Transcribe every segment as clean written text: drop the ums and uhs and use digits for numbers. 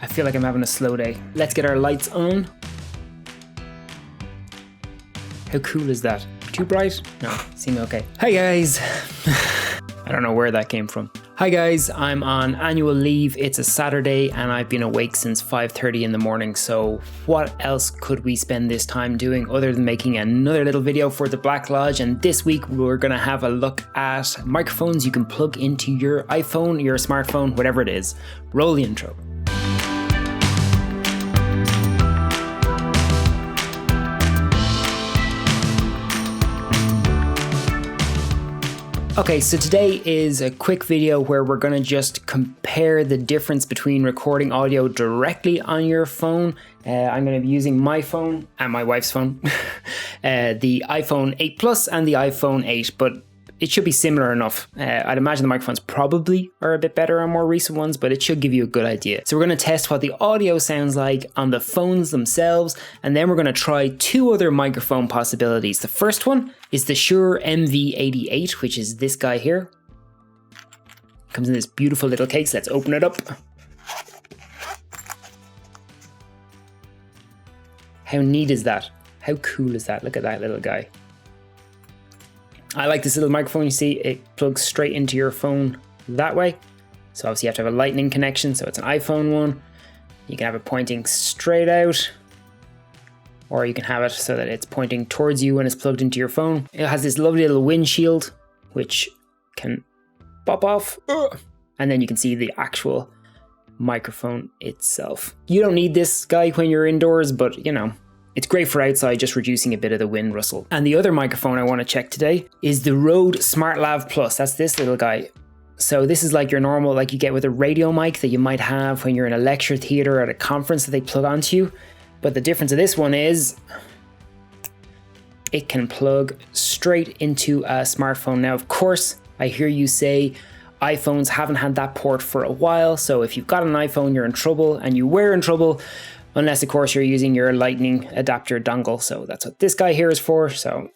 I feel like I'm having a slow day. Let's get our lights on. How cool is that? Too bright? No, seem okay. Hi guys. I don't know where that came from. Hi guys, I'm on annual leave. It's a Saturday and I've been awake since 5:30 in the morning. So what else could we spend this time doing other than making another little video for the Black Lodge? And this week we're gonna have a look at microphones you can plug into your iPhone, your smartphone, whatever it is. Roll the intro. Okay, so today is a quick video where we're going to just compare the difference between recording audio directly on your phone. I'm going to be using my phone and my wife's phone, the iPhone 8 Plus and the iPhone 8, but it should be similar enough. I'd imagine the microphones probably are a bit better on more recent ones, but it should give you a good idea. So we're going to test what the audio sounds like on the phones themselves, and then we're going to try two other microphone possibilities. The first one is the Shure MV88, which is this guy here. Comes in this beautiful little case. Let's open it up. How neat is that? How cool is that? Look at that little guy. I like this little microphone. You see, it plugs straight into your phone that way. So obviously you have to have a lightning connection. So it's an iPhone one. You can have it pointing straight out, or you can have it so that it's pointing towards you when it's plugged into your phone. It has this lovely little windshield, which can pop off. And then you can see the actual microphone itself. You don't need this guy when you're indoors, but you know, it's great for outside, just reducing a bit of the wind rustle. And the other microphone I want to check today is the Rode SmartLav Plus. That's this little guy. So this is like your normal, like you get with a radio mic that you might have when you're in a lecture theatre or at a conference that they plug onto you. But the difference of this one is it can plug straight into a smartphone. Now, of course, I hear you say iPhones haven't had that port for a while. So if you've got an iPhone, you're in trouble, and you were in trouble. Unless, of course, you're using your lightning adapter dongle. So that's what this guy here is for. So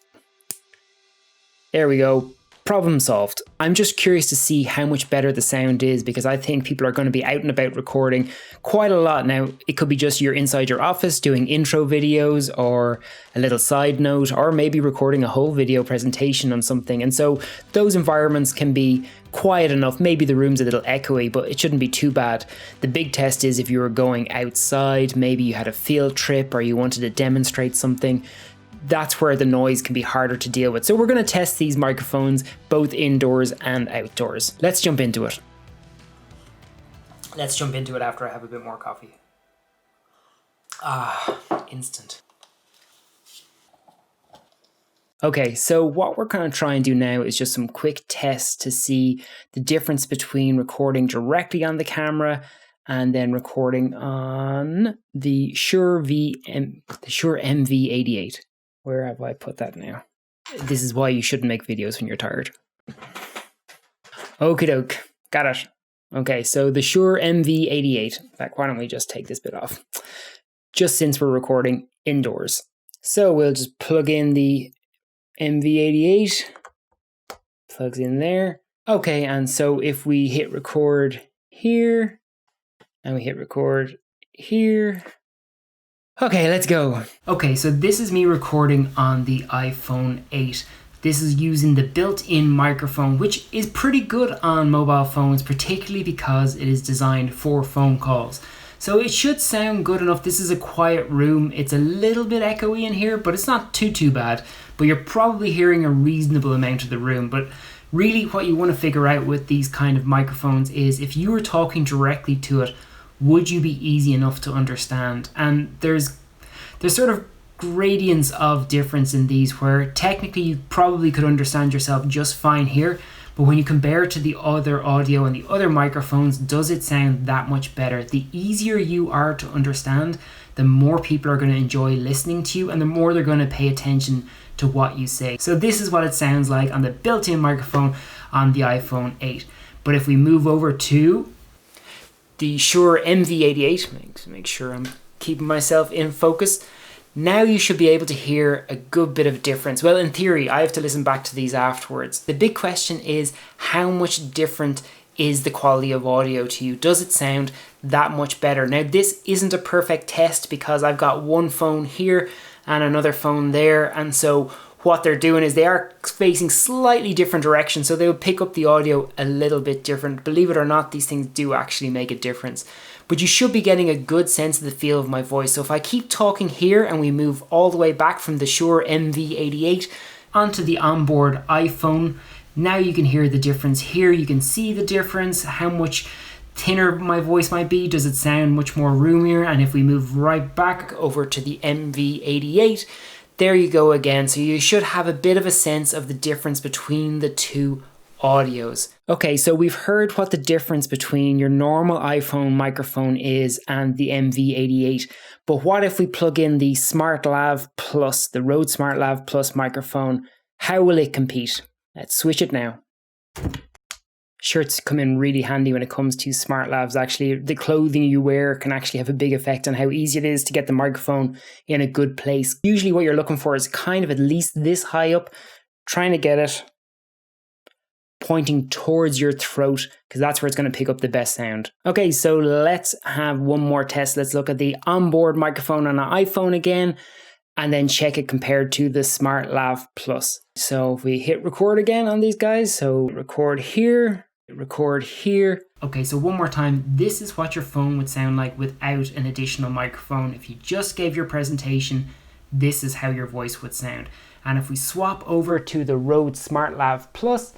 there we go. Problem solved. I'm just curious to see how much better the sound is, because I think people are going to be out and about recording quite a lot. Now, it could be just you're inside your office doing intro videos or a little side note, or maybe recording a whole video presentation on something. And so those environments can be quiet enough. Maybe the room's a little echoey, but it shouldn't be too bad. The big test is if you were going outside, maybe you had a field trip or you wanted to demonstrate something. That's where the noise can be harder to deal with. So we're going to test these microphones both indoors and outdoors. Let's jump into it. Let's jump into it after I have a bit more coffee. Instant. Okay, so what we're going to try and do now is just some quick tests to see the difference between recording directly on the camera and then recording on the Shure MV88. Where have I put that now? This is why you shouldn't make videos when you're tired. Okie doke, got it. Okay, so the Shure MV88. In fact, why don't we just take this bit off? Just since we're recording indoors. So we'll just plug in the MV88. Plugs in there. Okay, and so if we hit record here, and we hit record here. Okay, let's go. Okay, so this is me recording on the iPhone 8. This is using the built-in microphone, which is pretty good on mobile phones, particularly because it is designed for phone calls. So it should sound good enough. This is a quiet room. It's a little bit echoey in here, but it's not too bad. But you're probably hearing a reasonable amount of the room. But really what you want to figure out with these kind of microphones is if you were talking directly to it, would you be easy enough to understand? And there's sort of gradients of difference in these where technically you probably could understand yourself just fine here, but when you compare it to the other audio and the other microphones, does it sound that much better? The easier you are to understand, the more people are going to enjoy listening to you and the more they're going to pay attention to what you say. So this is what it sounds like on the built-in microphone on the iPhone 8. But if we move over to the Shure MV88, make sure I'm keeping myself in focus. Now you should be able to hear a good bit of difference. Well, in theory, I have to listen back to these afterwards. The big question is how much different is the quality of audio to you? Does it sound that much better. Now, this isn't a perfect test because I've got one phone here and another phone there, and so what they're doing is they are facing slightly different directions, so they will pick up the audio a little bit different. Believe it or not, these things do actually make a difference. But you should be getting a good sense of the feel of my voice. So if I keep talking here and we move all the way back from the Shure MV88 onto the onboard iPhone, now you can hear the difference here. You can see the difference, how much thinner my voice might be. Does it sound much more roomier? And if we move right back over to the MV88, there you go again. So you should have a bit of a sense of the difference between the two audios. Okay, so we've heard what the difference between your normal iPhone microphone is and the MV88. But what if we plug in the SmartLav Plus, the Rode SmartLav Plus microphone? How will it compete? Let's switch it now. Shirts come in really handy when it comes to SmartLavs. Actually, the clothing you wear can actually have a big effect on how easy it is to get the microphone in a good place. Usually what you're looking for is kind of at least this high up, trying to get it pointing towards your throat, because that's where it's going to pick up the best sound. Okay, so let's have one more test. Let's look at the onboard microphone on an iPhone again, and then check it compared to the SmartLav Plus. So if we hit record again on these guys, so record here, record here. Okay, so one more time, this is what your phone would sound like without an additional microphone. If you just gave your presentation, this is how your voice would sound. And if we swap over to the Rode SmartLav Plus,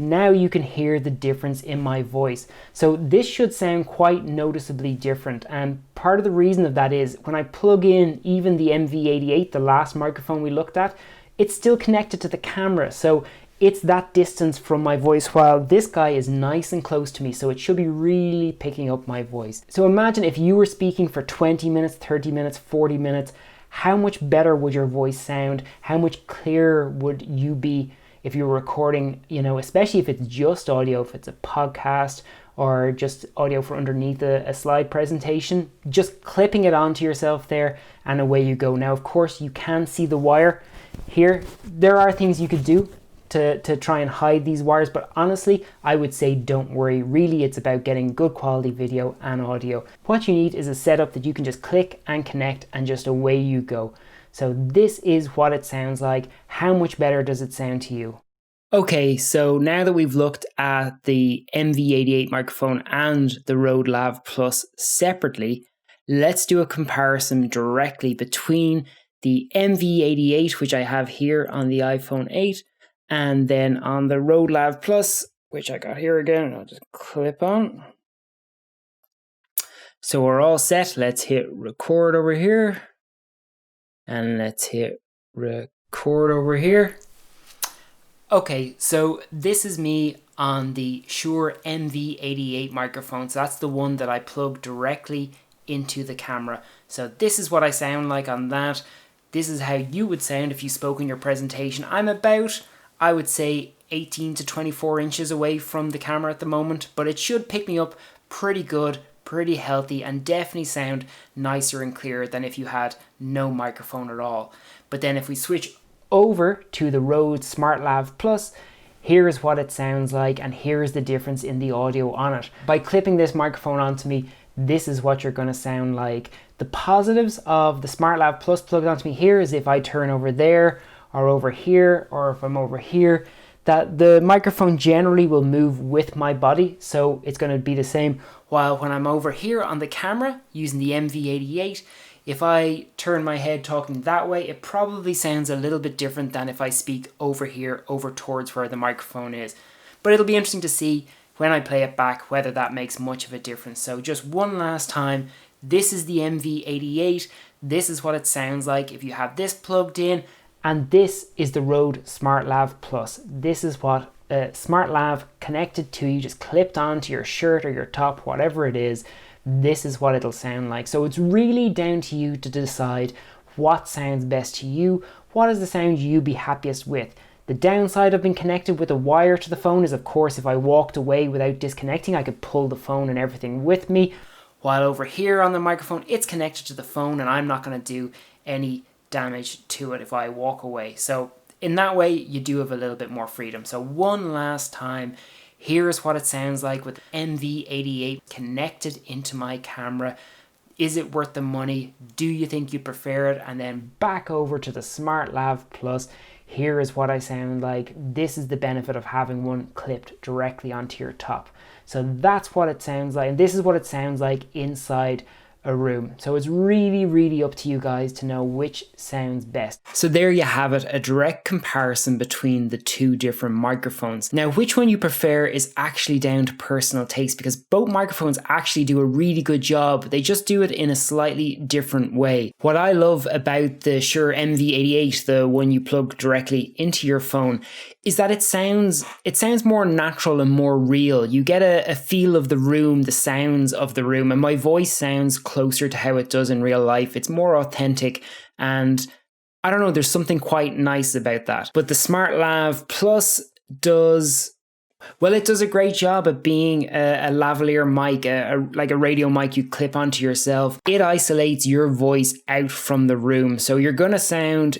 now you can hear the difference in my voice. So this should sound quite noticeably different. And part of the reason of that is when I plug in even the MV88, the last microphone we looked at, it's still connected to the camera. So it's that distance from my voice, while this guy is nice and close to me. So it should be really picking up my voice. So imagine if you were speaking for 20 minutes, 30 minutes, 40 minutes, how much better would your voice sound? How much clearer would you be if you're recording, especially if it's just audio, if it's a podcast or just audio for underneath a slide presentation, just clipping it onto yourself there and away you go. Now, of course, you can see the wire here. There are things you could do to try and hide these wires, but honestly, I would say don't worry. Really, it's about getting good quality video and audio. What you need is a setup that you can just click and connect and just away you go. So this is what it sounds like. How much better does it sound to you? Okay, so now that we've looked at the MV88 microphone and the Rode Lav Plus separately, let's do a comparison directly between the MV88, which I have here on the iPhone 8, and then on the Rode Lav Plus, which I got here again, and I'll just clip on. So we're all set. Let's hit record over here. And let's hit record over here. Okay, so this is me on the Shure MV88 microphone. So that's the one that I plug directly into the camera. So this is what I sound like on that. This is how you would sound if you spoke in your presentation. I'm about, I would say, 18 to 24 inches away from the camera at the moment, but it should pick me up pretty good, pretty healthy, and definitely sound nicer and clearer than if you had no microphone at all. But then if we switch over to the Rode SmartLav Plus, here's what it sounds like, and here's the difference in the audio on it. By clipping this microphone onto me, this is what you're going to sound like. The positives of the SmartLav Plus plugged onto me here is if I turn over there or over here, or if I'm over here, that the microphone generally will move with my body, so it's going to be the same. While when I'm over here on the camera using the MV88, if I turn my head talking that way, it probably sounds a little bit different than if I speak over here, over towards where the microphone is. But it'll be interesting to see when I play it back whether that makes much of a difference. So just one last time, this is the MV88. This is what it sounds like if you have this plugged in. And this is the Rode SmartLav Plus. This is what SmartLav connected to you, just clipped onto your shirt or your top, whatever it is. This is what it'll sound like. So it's really down to you to decide what sounds best to you. What is the sound you'd be happiest with? The downside of being connected with a wire to the phone is, of course, if I walked away without disconnecting, I could pull the phone and everything with me. While over here on the microphone, it's connected to the phone and I'm not going to do any damage to it if I walk away. So in that way, you do have a little bit more freedom. So one last time, Here's what it sounds like with MV88 connected into my camera. Is it worth the money? Do you think you prefer it? And then back over to the SmartLav Plus. Here is what I sound like. This is the benefit of having one clipped directly onto your top. So that's what it sounds like. And this is what it sounds like inside a room. So it's really up to you guys to know which sounds best. So there you have it, a direct comparison between the two different microphones. Now, which one you prefer is actually down to personal taste, because both microphones actually do a really good job. They just do it in a slightly different way. What I love about the Shure MV88, the one you plug directly into your phone, is that it sounds more natural and more real. You get a feel of the room, the sounds of the room, and my voice sounds closer to how it does in real life. It's more authentic, and I don't know, there's something quite nice about that. But the SmartLav Plus does a great job at being a lavalier mic, like a radio mic you clip onto yourself. It isolates your voice out from the room, so you're gonna sound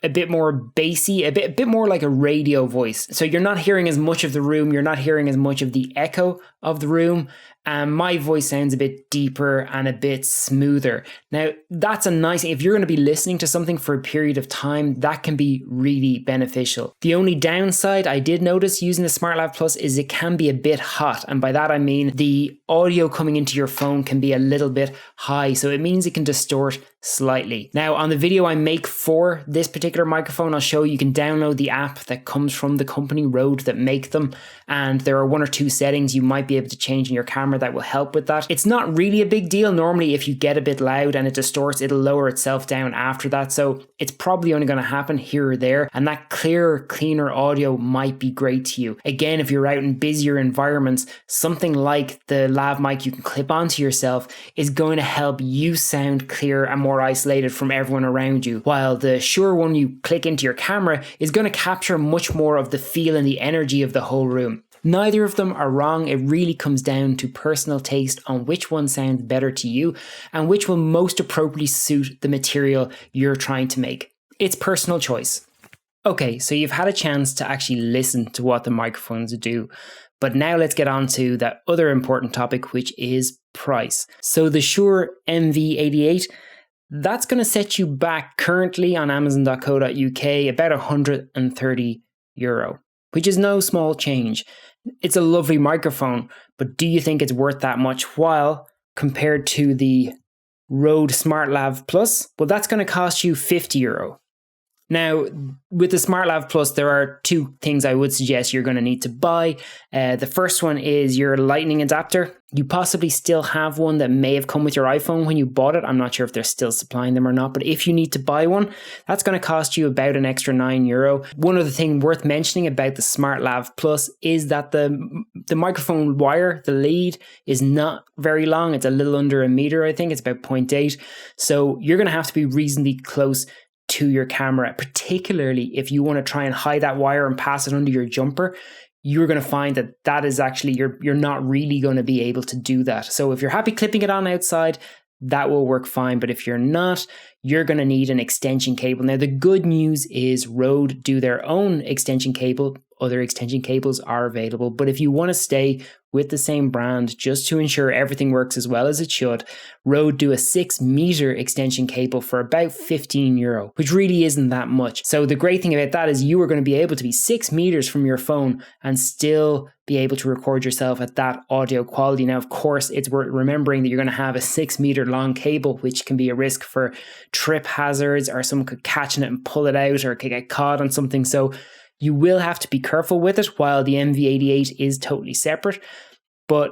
a bit more bassy, a bit more like a radio voice. So you're not hearing as much of the room, you're not hearing as much of the echo of the room. And my voice sounds a bit deeper and a bit smoother. Now, that's a nice thing. If you're going to be listening to something for a period of time, that can be really beneficial. The only downside I did notice using the SmartLav Plus is it can be a bit hot. And by that I mean the audio coming into your phone can be a little bit high. So it means it can distort slightly. Now, on the video I make for this particular microphone, I'll show you can download the app that comes from the company Rode that make them. And there are 1 or 2 settings you might be able to change in your camera that will help with that. It's not really a big deal. Normally, if you get a bit loud and it distorts, it'll lower itself down after that. So it's probably only going to happen here or there. And that clearer, cleaner audio might be great to you. Again, if you're out in busier environments, something like the lav mic you can clip onto yourself is going to help you sound clearer and more isolated from everyone around you. While the Shure one you click into your camera is going to capture much more of the feel and the energy of the whole room. Neither of them are wrong. It really comes down to personal taste on which one sounds better to you and which will most appropriately suit the material you're trying to make. It's personal choice. Okay, so you've had a chance to actually listen to what the microphones do, but now let's get on to that other important topic, which is price. So the Shure MV88, that's going to set you back currently on Amazon.co.uk about €130, which is no small change. It's a lovely microphone, but do you think it's worth that much while compared to the Rode SmartLav Plus? Well, that's going to cost you €50. Now, with the SmartLav Plus, there are 2 things I would suggest you're going to need to buy. The first one is your lightning adapter. You possibly still have one that may have come with your iPhone when you bought it. I'm not sure if they're still supplying them or not, but if you need to buy one, that's going to cost you about an extra €9. One other thing worth mentioning about the SmartLav Plus is that the microphone wire, the lead, is not very long. It's a little under a meter, I think. It's about 0.8. So you're going to have to be reasonably close to your camera, particularly if you want to try and hide that wire and pass it under your jumper. You're going to find that is actually, you're not really going to be able to do that. So if you're happy clipping it on outside, that will work fine. But if you're not, you're going to need an extension cable. Now, the good news is Rode do their own extension cable. Other extension cables are available. But if you want to stay with the same brand, just to ensure everything works as well as it should, Rode do a 6-meter extension cable for about €15, which really isn't that much. So the great thing about that is you are going to be able to be 6 meters from your phone and still be able to record yourself at that audio quality. Now, of course, it's worth remembering that you're going to have a 6-meter long cable, which can be a risk for trip hazards, or someone could catch it and pull it out, or could get caught on something. So you will have to be careful with it, while the MV88 is totally separate. But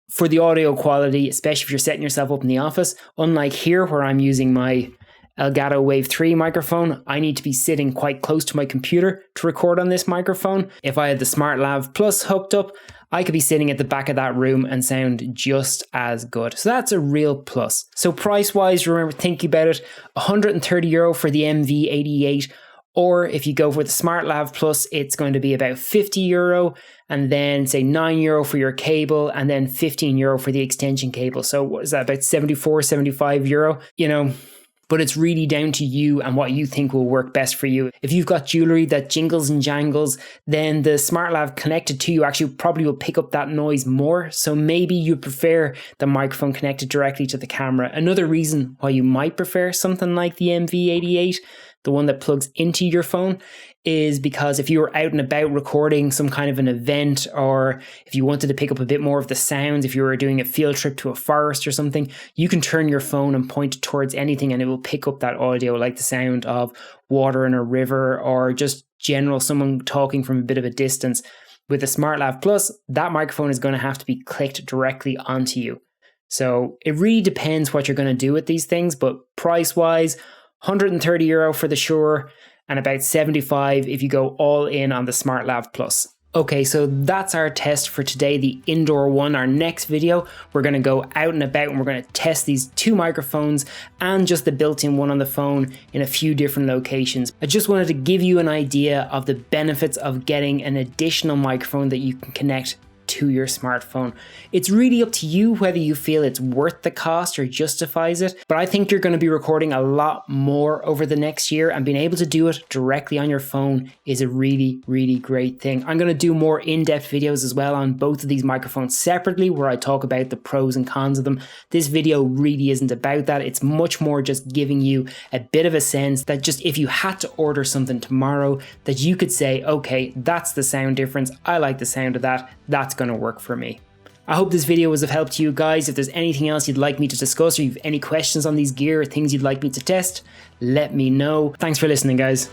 for the audio quality, especially if you're setting yourself up in the office, unlike here where I'm using my Elgato Wave 3 microphone, I need to be sitting quite close to my computer to record on this microphone. If I had the SmartLav Plus hooked up, I could be sitting at the back of that room and sound just as good. So that's a real plus. So price-wise, remember, thinking about it, €130 for the MV88. Or if you go for the SmartLav Plus, it's going to be about €50, and then say €9 for your cable, and then €15 for the extension cable. So what is that, about €74, €75? You know, but it's really down to you and what you think will work best for you. If you've got jewelry that jingles and jangles, then the SmartLav connected to you actually probably will pick up that noise more. So maybe you prefer the microphone connected directly to the camera. Another reason why you might prefer something like the MV88, the one that plugs into your phone, is because if you were out and about recording some kind of an event, or if you wanted to pick up a bit more of the sounds, if you were doing a field trip to a forest or something, you can turn your phone and point it towards anything and it will pick up that audio, like the sound of water in a river or just general someone talking from a bit of a distance. With the SmartLav Plus, that microphone is going to have to be clicked directly onto you. So it really depends what you're going to do with these things, but price wise, €130 for the Shure, and about 75 if you go all in on the SmartLav Plus. Okay, so that's our test for today, the indoor one. Our next video, we're going to go out and about and we're going to test these two microphones and just the built-in one on the phone in a few different locations. I just wanted to give you an idea of the benefits of getting an additional microphone that you can connect to your smartphone. It's really up to you whether you feel it's worth the cost or justifies it, but I think you're going to be recording a lot more over the next year, and being able to do it directly on your phone is a really, really great thing. I'm going to do more in-depth videos as well on both of these microphones separately, where I talk about the pros and cons of them. This video really isn't about that. It's much more just giving you a bit of a sense that just if you had to order something tomorrow, that you could say, okay, that's the sound difference. I like the sound of that. That's going to work for me. I hope this video was of help to you guys. If there's anything else you'd like me to discuss, or you have any questions on these gear or things you'd like me to test, let me know. Thanks for listening, guys.